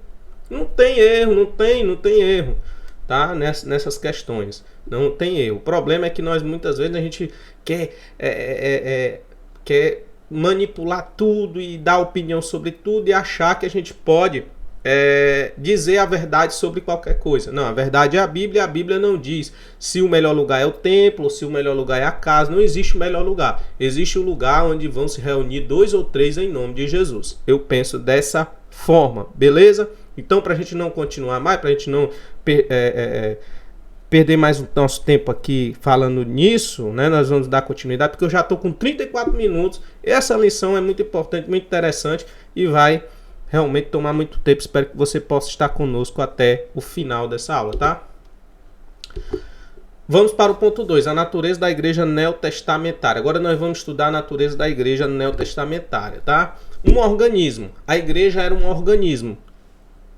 Não tem erro, não tem erro, tá? Nessas questões. Não tem erro. O problema é que nós muitas vezes a gente quer manipular tudo e dar opinião sobre tudo e achar que a gente pode dizer a verdade sobre qualquer coisa. Não, a verdade é a Bíblia não diz se o melhor lugar é o templo, ou se o melhor lugar é a casa. Não existe o melhor lugar. Existe o lugar onde vão se reunir 2 ou 3 em nome de Jesus. Eu penso dessa forma, beleza? Então, para a gente não continuar mais, para a gente não perder mais o nosso tempo aqui falando nisso, né? Nós vamos dar continuidade, porque eu já estou com 34 minutos. Essa lição é muito importante, muito interessante e vai realmente tomar muito tempo. Espero que você possa estar conosco até o final dessa aula, tá? Vamos para o ponto 2, a natureza da igreja neotestamentária. Agora nós vamos estudar a natureza da igreja neotestamentária, tá? Um organismo. A igreja era um organismo.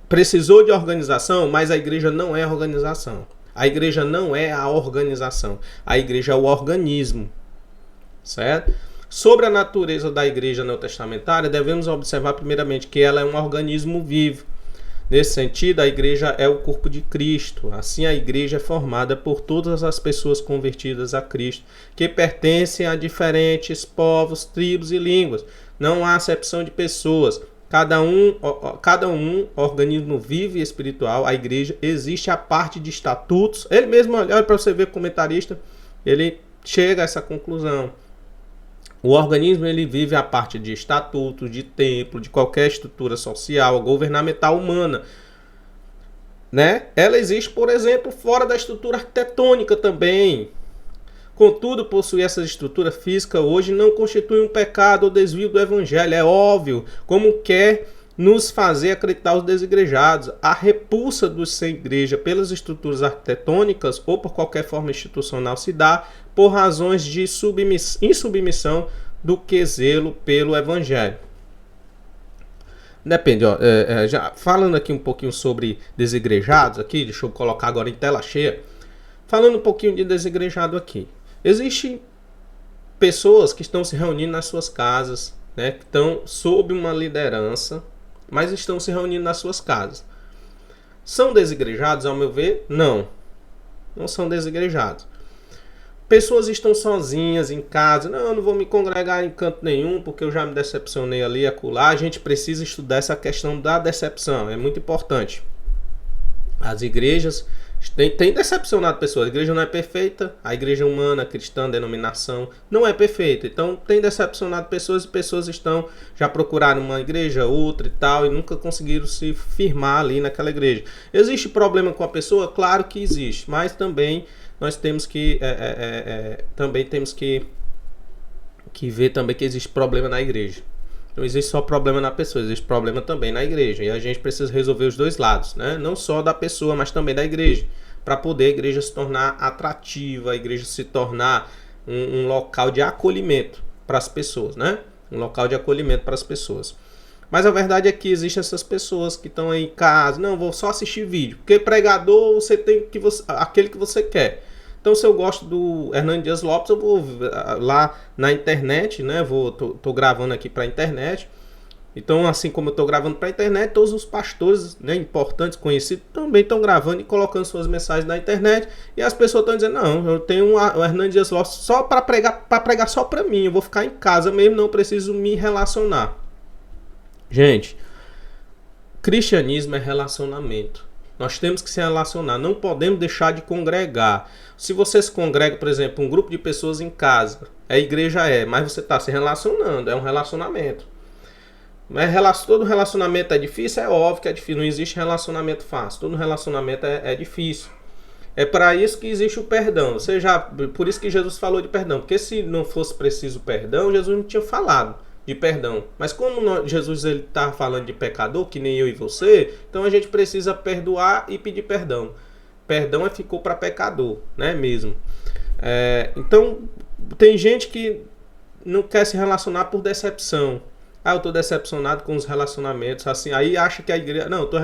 Precisou de organização, mas a igreja não é a organização. A igreja não é a organização. A igreja é o organismo. Certo? Sobre a natureza da igreja neotestamentária, devemos observar primeiramente que ela é um organismo vivo. Nesse sentido, a igreja é o corpo de Cristo. Assim, a igreja é formada por todas as pessoas convertidas a Cristo, que pertencem a diferentes povos, tribos e línguas. Não há acepção de pessoas. Cada um organismo vivo e espiritual. A igreja existe a parte de estatutos. Ele mesmo, olha para você ver, comentarista, ele chega a essa conclusão. O organismo ele vive a parte de estatutos, de templo, de qualquer estrutura social, governamental humana. Né? Ela existe, por exemplo, fora da estrutura arquitetônica também. Contudo, possuir essa estrutura física hoje não constitui um pecado ou desvio do evangelho. É óbvio, como quer nos fazer acreditar os desigrejados. A repulsa dos sem igreja pelas estruturas arquitetônicas ou por qualquer forma institucional se dá por razões de insubmissão do que zelo pelo evangelho. Depende, ó, já falando aqui um pouquinho sobre desigrejados aqui, deixa eu colocar agora em tela cheia. Falando um pouquinho de desigrejado aqui. Existem pessoas que estão se reunindo nas suas casas, né, que estão sob uma liderança, mas estão se reunindo nas suas casas. São desigrejados, ao meu ver? Não. Não são desigrejados. Pessoas estão sozinhas em casa. Não, eu não vou me congregar em canto nenhum, porque eu já me decepcionei ali e acolá. A gente precisa estudar essa questão da decepção. É muito importante. As igrejas têm decepcionado pessoas. A igreja não é perfeita. A igreja humana, cristã, denominação, não é perfeita. Então, tem decepcionado pessoas e pessoas já procuraram uma igreja, outra e tal, e nunca conseguiram se firmar ali naquela igreja. Existe problema com a pessoa? Claro que existe. Mas também nós temos que ver também que existe problema na igreja. Não existe só problema na pessoa, existe problema também na igreja. E a gente precisa resolver os dois lados, né? Não só da pessoa, mas também da igreja. Para poder a igreja se tornar atrativa, a igreja se tornar um local de acolhimento para as pessoas, né? Um local de acolhimento para as pessoas. Mas a verdade é que existem essas pessoas que estão aí em casa. Não, vou só assistir vídeo. Porque pregador, você tem aquele que você quer. Então, se eu gosto do Hernando Dias Lopes, eu vou lá na internet, né? Tô gravando aqui para a internet. Então, assim como eu estou gravando para a internet, todos os pastores, né, importantes, conhecidos, também estão gravando e colocando suas mensagens na internet. E as pessoas estão dizendo, não, eu tenho o Hernando Dias Lopes só para pregar só para mim. Eu vou ficar em casa mesmo, não preciso me relacionar. Gente, cristianismo é relacionamento. Nós temos que se relacionar, não podemos deixar de congregar. Se você se congrega, por exemplo, um grupo de pessoas em casa, a igreja mas você está se relacionando, é um relacionamento. Mas todo relacionamento é difícil? É óbvio que é difícil, não existe relacionamento fácil, todo relacionamento é difícil. É para isso que existe o perdão. Por isso que Jesus falou de perdão, porque se não fosse preciso perdão, Jesus não tinha falado de perdão. Mas como Jesus está falando de pecador, que nem eu e você, então a gente precisa perdoar e pedir perdão. Perdão ficou para pecador, né, mesmo. Então, tem gente que não quer se relacionar por decepção. Eu estou decepcionado com os relacionamentos, assim, aí acha que a igreja... Não, eu estou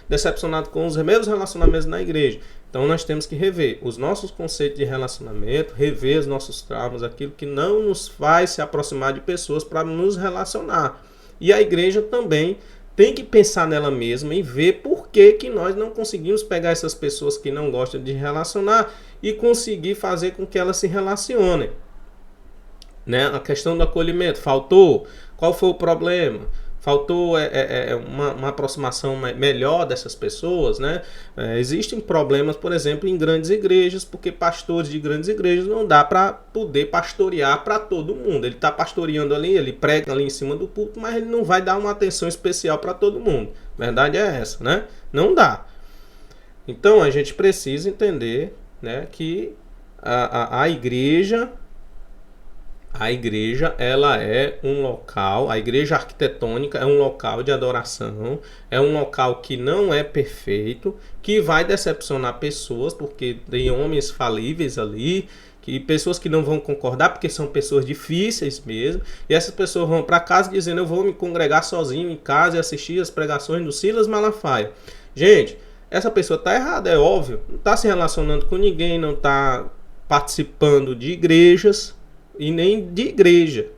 decepcionado com os meus relacionamentos na igreja. Então nós temos que rever os nossos conceitos de relacionamento, rever os nossos traumas, aquilo que não nos faz se aproximar de pessoas para nos relacionar. E a igreja também tem que pensar nela mesma e ver por que nós não conseguimos pegar essas pessoas que não gostam de relacionar e conseguir fazer com que elas se relacionem. Né? A questão do acolhimento, faltou? Qual foi o problema? Faltou uma aproximação melhor dessas pessoas, né? Existem problemas, por exemplo, em grandes igrejas, porque pastores de grandes igrejas não dá para poder pastorear para todo mundo. Ele está pastoreando ali, ele prega ali em cima do púlpito, mas ele não vai dar uma atenção especial para todo mundo. A verdade é essa, né? Não dá. Então a gente precisa entender, né, que a igreja A igreja, ela é um local, a igreja arquitetônica é um local de adoração, é um local que não é perfeito, que vai decepcionar pessoas, porque tem homens falíveis ali, que pessoas que não vão concordar, porque são pessoas difíceis mesmo, e essas pessoas vão para casa dizendo, eu vou me congregar sozinho em casa e assistir as pregações do Silas Malafaia. Gente, essa pessoa está errada, é óbvio, não está se relacionando com ninguém, não está participando de igrejas, e nem de igreja,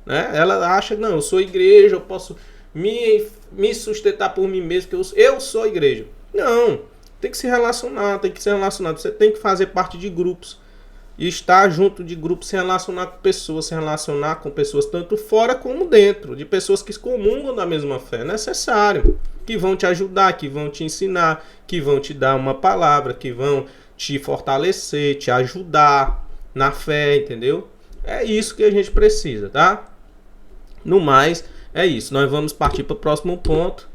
né? Ela acha que não, eu sou igreja, eu posso me sustentar por mim mesmo, que eu sou igreja. Não, tem que se relacionar, você tem que fazer parte de grupos, e estar junto de grupos, se relacionar com pessoas tanto fora como dentro, de pessoas que comungam da mesma fé, é necessário, que vão te ajudar, que vão te ensinar, que vão te dar uma palavra, que vão te fortalecer, te ajudar na fé, entendeu? É isso que a gente precisa, tá? No mais, é isso. Nós vamos partir para o próximo ponto.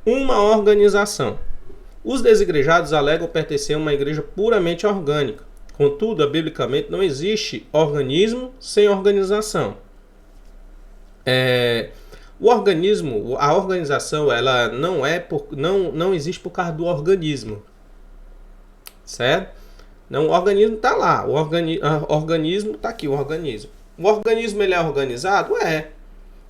Uma organização. Os desigrejados alegam pertencer a uma igreja puramente orgânica. Contudo, biblicamente, não existe organismo sem organização. O organismo, a organização, ela não existe por causa do organismo. Certo? Não, o organismo está lá, o organismo está aqui, o organismo. O organismo ele é organizado? É.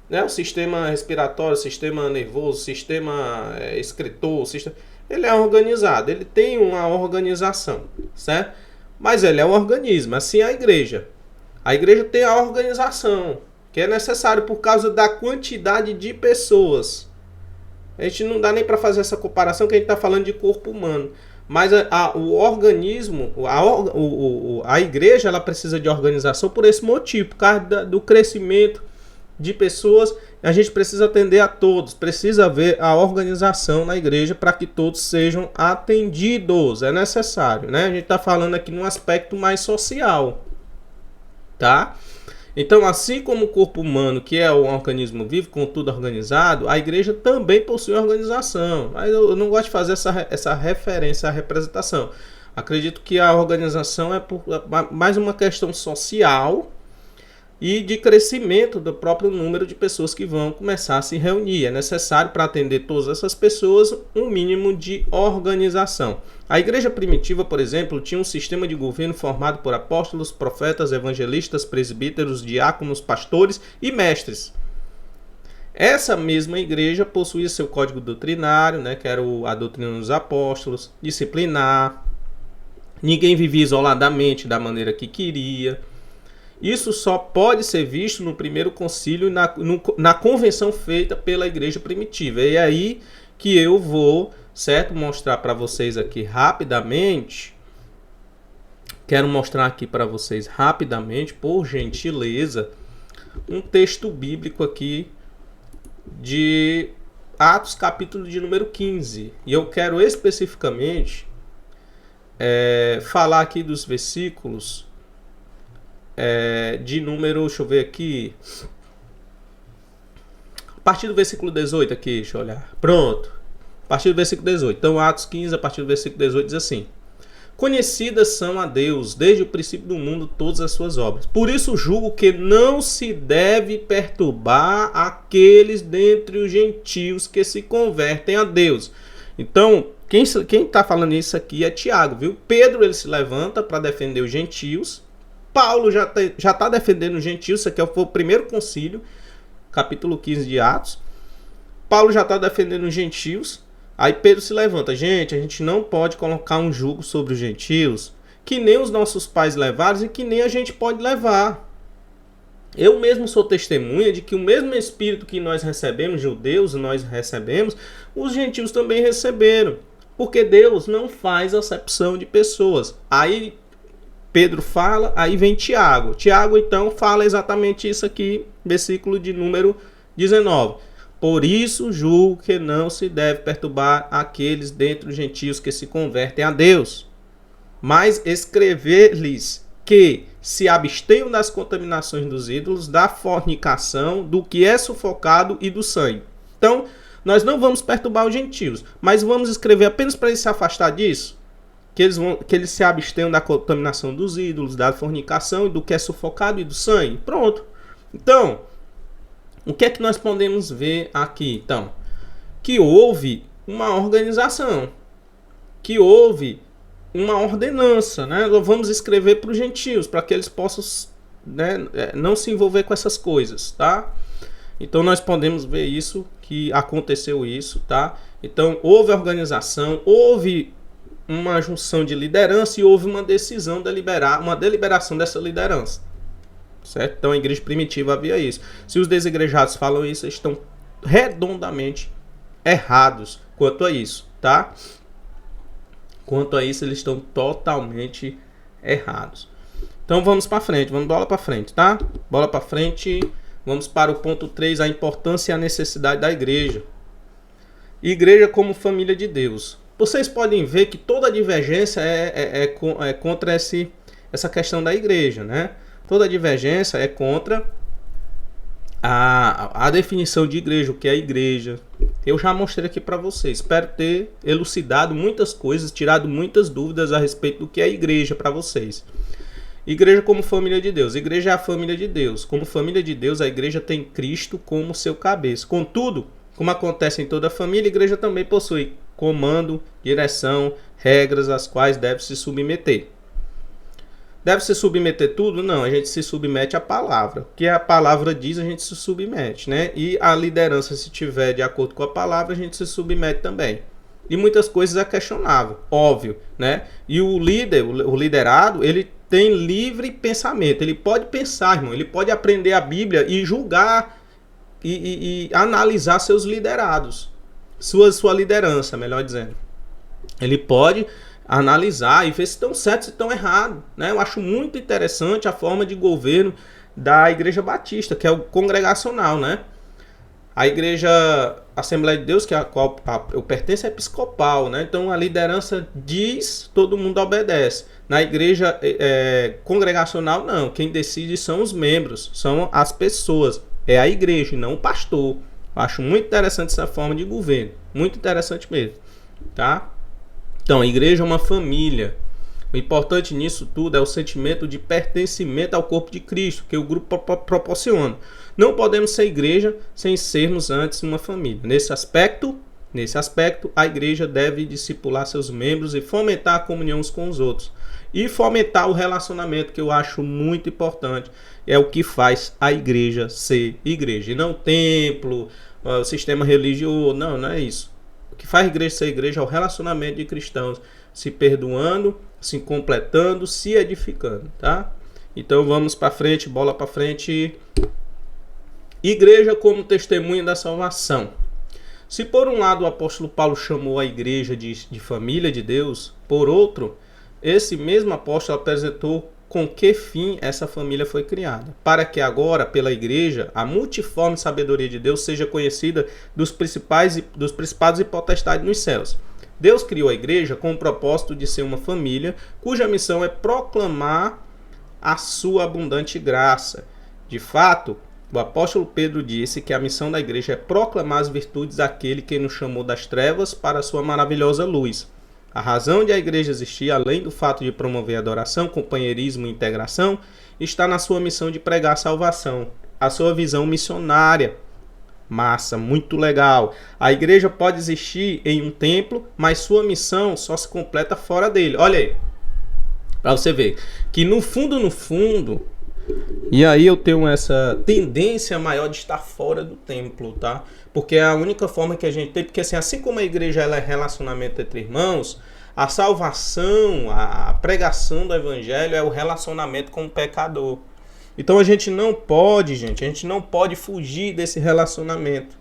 Né? O sistema respiratório, o sistema nervoso, o sistema excretor, ele é organizado, ele tem uma organização, certo? Mas ele é um organismo, assim é a igreja. A igreja tem a organização, que é necessário por causa da quantidade de pessoas. A gente não dá nem para fazer essa comparação, que a gente está falando de corpo humano. Mas o organismo, a igreja, ela precisa de organização por esse motivo, por causa do crescimento de pessoas. A gente precisa atender a todos, precisa haver a organização na igreja para que todos sejam atendidos, é necessário, né? A gente está falando aqui num aspecto mais social, tá? Então, assim como o corpo humano, que é um organismo vivo, com tudo organizado, a igreja também possui organização. Mas eu não gosto de fazer essa referência à representação. Acredito que a organização é mais uma questão social e de crescimento do próprio número de pessoas que vão começar a se reunir. É necessário, para atender todas essas pessoas, um mínimo de organização. A igreja primitiva, por exemplo, tinha um sistema de governo formado por apóstolos, profetas, evangelistas, presbíteros, diáconos, pastores e mestres. Essa mesma igreja possuía seu código doutrinário, né, que era a doutrina dos apóstolos, disciplinar. Ninguém vivia isoladamente da maneira que queria. Isso só pode ser visto no primeiro concílio, na convenção feita pela igreja primitiva. E é aí que eu vou, certo, mostrar para vocês aqui rapidamente. Quero mostrar aqui para vocês rapidamente, por gentileza, um texto bíblico aqui de Atos, capítulo de número 15. E eu quero especificamente falar aqui dos versículos de número, deixa eu ver aqui, a partir do versículo 18 aqui, deixa eu olhar, pronto, a partir do versículo 18, então Atos 15, a partir do versículo 18 diz assim: conhecidas são a Deus desde o princípio do mundo todas as suas obras, por isso julgo que não se deve perturbar aqueles dentre os gentios que se convertem a Deus. Então, quem está falando isso aqui é Tiago, viu? Pedro, ele se levanta para defender os gentios. Paulo já está defendendo os gentios. Isso aqui foi o primeiro concílio, capítulo 15 de Atos. Paulo já está defendendo os gentios. Aí Pedro se levanta: gente, a gente não pode colocar um jugo sobre os gentios que nem os nossos pais levaram e que nem a gente pode levar. Eu mesmo sou testemunha de que o mesmo Espírito que nós recebemos, judeus, nós recebemos, os gentios também receberam. Porque Deus não faz acepção de pessoas. Aí Pedro fala, aí vem Tiago. Tiago, então, fala exatamente isso aqui, versículo de número 19. Por isso, julgo que não se deve perturbar aqueles dentre os gentios que se convertem a Deus, mas escrever-lhes que se abstenham das contaminações dos ídolos, da fornicação, do que é sufocado e do sangue. Então, nós não vamos perturbar os gentios, mas vamos escrever apenas para eles se afastar disso. que eles se abstenham da contaminação dos ídolos, da fornicação, do que é sufocado e do sangue. Pronto. Então, o que é que nós podemos ver aqui? Então, que houve uma organização, que houve uma ordenança, né? Vamos escrever para os gentios, para que eles possam, né, não se envolver com essas coisas, tá? Então nós podemos ver isso, que aconteceu isso, tá? Então houve organização, houve uma junção de liderança e houve uma decisão de uma deliberação dessa liderança, certo? Então a igreja primitiva havia isso. Se os desigrejados falam isso, eles estão redondamente errados quanto a isso, tá? Quanto a isso, eles estão totalmente errados. Então vamos para frente, vamos bola para frente, tá? Bola para frente, vamos para o ponto 3, a importância e a necessidade da igreja. Igreja como família de Deus. Vocês podem ver que toda divergência é contra essa questão da igreja, né? Toda divergência é contra a definição de igreja, o que é a igreja. Eu já mostrei aqui para vocês. Espero ter elucidado muitas coisas, tirado muitas dúvidas a respeito do que é a igreja para vocês. Igreja como família de Deus. Igreja é a família de Deus. Como família de Deus, a igreja tem Cristo como seu cabeça. Contudo, como acontece em toda a família, a igreja também possui comando, direção, regras às quais deve se submeter. Deve se submeter tudo? Não, a gente se submete à palavra. O que a palavra diz, a gente se submete, né? E a liderança, se tiver de acordo com a palavra, a gente se submete também. E muitas coisas é questionável, óbvio, né? E o líder, o liderado, ele tem livre pensamento. Ele pode pensar, irmão. Ele pode aprender a Bíblia e julgar e analisar seus liderados. Sua liderança, melhor dizendo. Ele pode analisar e ver se estão certos, se estão errados, né? Eu acho muito interessante a forma de governo da Igreja Batista, que é o congregacional, né? A Igreja Assembleia de Deus, que é a qual eu pertenço, é episcopal, né? Então a liderança diz, todo mundo obedece. Na igreja congregacional, não. Quem decide são os membros, são as pessoas. É a igreja e não o pastor. Eu acho muito interessante essa forma de governo. Muito interessante mesmo, tá? Então, a igreja é uma família. O importante nisso tudo é o sentimento de pertencimento ao corpo de Cristo, que o grupo proporciona. Não podemos ser igreja sem sermos antes uma família. Nesse aspecto, a igreja deve discipular seus membros e fomentar a comunhão uns com os outros. E fomentar o relacionamento, que eu acho muito importante. É o que faz a igreja ser igreja. E não o templo, o sistema religioso. Não, não é isso. O que faz a igreja ser igreja é o relacionamento de cristãos, se perdoando, se completando, se edificando, tá? Então vamos para frente, bola para frente. Igreja como testemunha da salvação. Se por um lado o apóstolo Paulo chamou a igreja de família de Deus, por outro, esse mesmo apóstolo apresentou com que fim essa família foi criada, para que agora, pela igreja, a multiforme sabedoria de Deus seja conhecida dos principados e potestades nos céus. Deus criou a igreja com o propósito de ser uma família, cuja missão é proclamar a sua abundante graça. De fato, o apóstolo Pedro disse que a missão da igreja é proclamar as virtudes daquele que nos chamou das trevas para a sua maravilhosa luz. A razão de a igreja existir, além do fato de promover adoração, companheirismo e integração, está na sua missão de pregar salvação, a sua visão missionária. Massa, muito legal. A igreja pode existir em um templo, mas sua missão só se completa fora dele. Olha aí, para você ver que no fundo, e aí eu tenho essa tendência maior de estar fora do templo, tá? Porque é a única forma que a gente tem, porque assim como a igreja ela é relacionamento entre irmãos, a salvação, a pregação do evangelho é o relacionamento com o pecador. Então a gente não pode fugir desse relacionamento.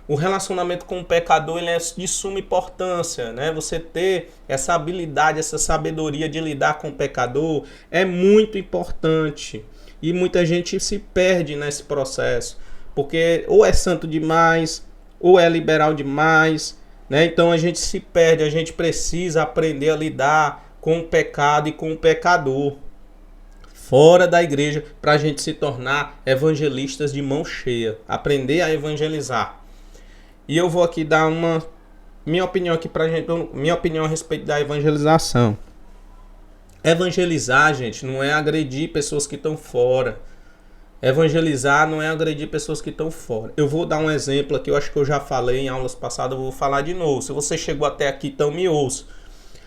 O relacionamento com o pecador ele é de suma importância, né? Você ter essa habilidade, essa sabedoria de lidar com o pecador é muito importante. E muita gente se perde nesse processo, porque ou é santo demais, ou é liberal demais, né? Então a gente se perde, a gente precisa aprender a lidar com o pecado e com o pecador fora da igreja, para a gente se tornar evangelistas de mão cheia, aprender a evangelizar. E eu vou aqui dar minha opinião aqui pra gente, minha opinião a respeito da evangelização. Evangelizar, gente, não é agredir pessoas que estão fora. Evangelizar não é agredir pessoas que estão fora. Eu vou dar um exemplo aqui, eu acho que eu já falei em aulas passadas, eu vou falar de novo. Se você chegou até aqui, então me ouça.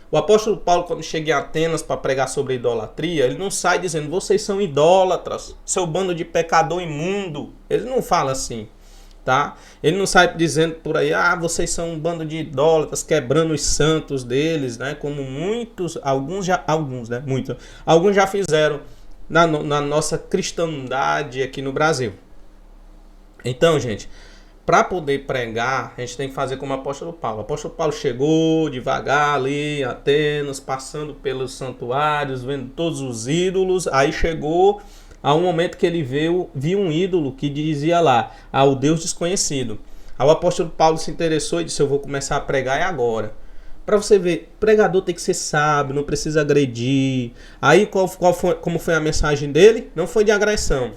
O apóstolo Paulo, quando chega em Atenas para pregar sobre idolatria, ele não sai dizendo, vocês são idólatras, seu bando de pecador imundo. Ele não fala assim, tá? Ele não sai dizendo por aí, vocês são um bando de idólatras, quebrando os santos deles, né? Como alguns já fizeram na nossa cristandade aqui no Brasil. Então, gente, para poder pregar, a gente tem que fazer como o apóstolo Paulo. O apóstolo Paulo chegou devagar ali em Atenas, passando pelos santuários, vendo todos os ídolos. Aí chegou a um momento que ele viu um ídolo que dizia lá, o Deus desconhecido. Aí o apóstolo Paulo se interessou e disse, eu vou começar a pregar agora. Para você ver, pregador tem que ser sábio, não precisa agredir. Aí como foi a mensagem dele? Não foi de agressão.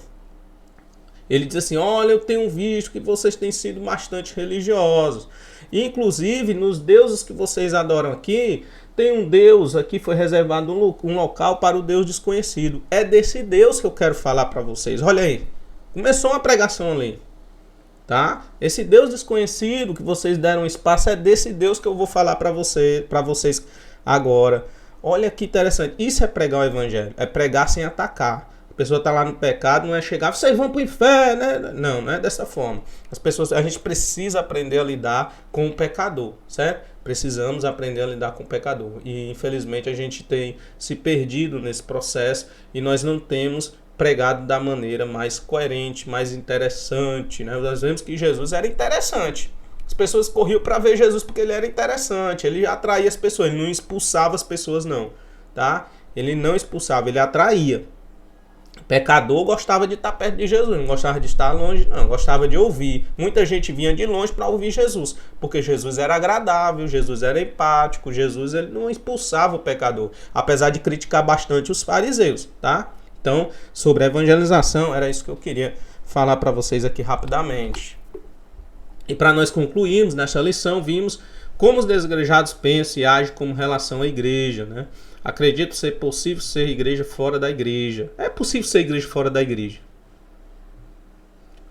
Ele diz assim, olha, eu tenho visto que vocês têm sido bastante religiosos. Inclusive, nos deuses que vocês adoram aqui, tem um Deus aqui, foi reservado um local para o Deus desconhecido. É desse Deus que eu quero falar para vocês. Olha aí, começou uma pregação ali. Tá? Esse Deus desconhecido que vocês deram espaço é desse Deus que eu vou falar para vocês agora. Olha que interessante. Isso é pregar o evangelho. É pregar sem atacar. A pessoa está lá no pecado, não é chegar, vocês vão para o inferno, né? Não é dessa forma. A gente precisa aprender a lidar com o pecador, certo? Precisamos aprender a lidar com o pecador. E infelizmente a gente tem se perdido nesse processo e nós não temos pregado da maneira mais coerente, mais interessante, né? Nós vemos que Jesus era interessante. As pessoas corriam para ver Jesus porque ele era interessante, ele atraía as pessoas, ele não expulsava as pessoas não, tá? Ele não expulsava, ele atraía. O pecador gostava de estar perto de Jesus, não gostava de estar longe, não, gostava de ouvir. Muita gente vinha de longe para ouvir Jesus, porque Jesus era agradável, Jesus era empático, Jesus ele não expulsava o pecador, apesar de criticar bastante os fariseus, tá? Então, sobre a evangelização, era isso que eu queria falar para vocês aqui rapidamente. E para nós concluirmos nessa lição, vimos como os desigrejados pensam e agem como relação à igreja, né? Acredito ser possível ser igreja fora da igreja. É possível ser igreja fora da igreja.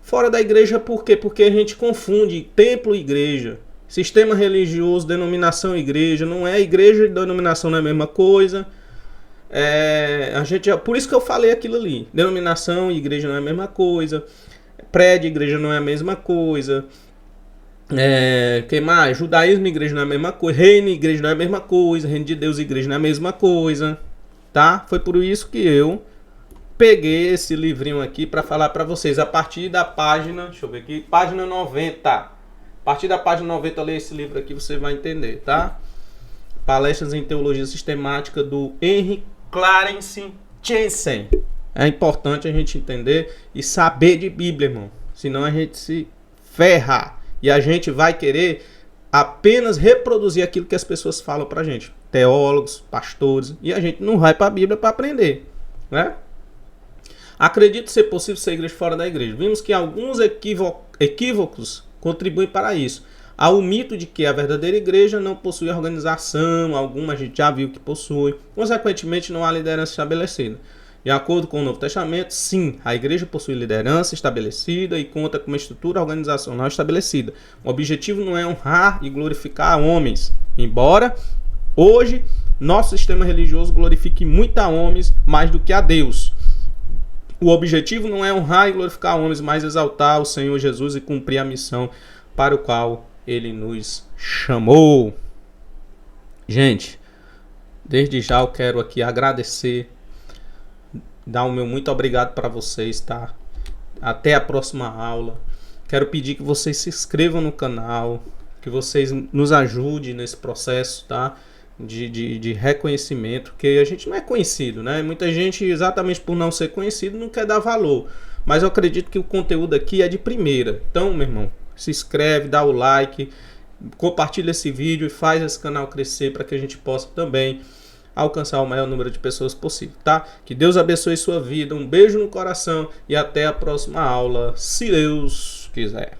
Fora da igreja por quê? Porque a gente confunde templo e igreja. Sistema religioso, denominação e igreja. Não é igreja e denominação não é a mesma coisa. Por isso que eu falei aquilo ali. Denominação e igreja não é a mesma coisa. Prédio e igreja não é a mesma coisa. Que mais? Judaísmo e igreja não é a mesma coisa. Reino e igreja não é a mesma coisa. Reino de Deus e igreja não é a mesma coisa. Tá? Foi por isso que eu peguei esse livrinho aqui para falar para vocês. A partir da página, deixa eu ver aqui, página 90. A partir da página 90, ler esse livro aqui, você vai entender, tá? Palestras em Teologia Sistemática do Henry Clarence Jensen. É importante a gente entender e saber de Bíblia, irmão. Senão a gente se ferra. E a gente vai querer apenas reproduzir aquilo que as pessoas falam pra gente. Teólogos, pastores. E a gente não vai pra Bíblia para aprender, né? Acredito ser possível ser igreja fora da igreja. Vimos que alguns equívocos contribuem para isso. Há o mito de que a verdadeira igreja não possui organização, alguma a gente já viu que possui. Consequentemente, não há liderança estabelecida. De acordo com o Novo Testamento, sim, a igreja possui liderança estabelecida e conta com uma estrutura organizacional estabelecida. O objetivo não é honrar e glorificar homens, embora hoje nosso sistema religioso glorifique muito a homens mais do que a Deus. O objetivo não é honrar e glorificar homens, mas exaltar o Senhor Jesus e cumprir a missão para o qual Ele nos chamou. Gente, desde já eu quero aqui agradecer, dar o meu muito obrigado para vocês, tá? Até a próxima aula. Quero pedir que vocês se inscrevam no canal, que vocês nos ajudem nesse processo, tá? De reconhecimento, porque a gente não é conhecido, né? Muita gente, exatamente por não ser conhecido, não quer dar valor. Mas eu acredito que o conteúdo aqui é de primeira. Então, meu irmão, se inscreve, dá o like, compartilha esse vídeo e faz esse canal crescer para que a gente possa também alcançar o maior número de pessoas possível, tá? Que Deus abençoe sua vida, um beijo no coração e até a próxima aula, se Deus quiser.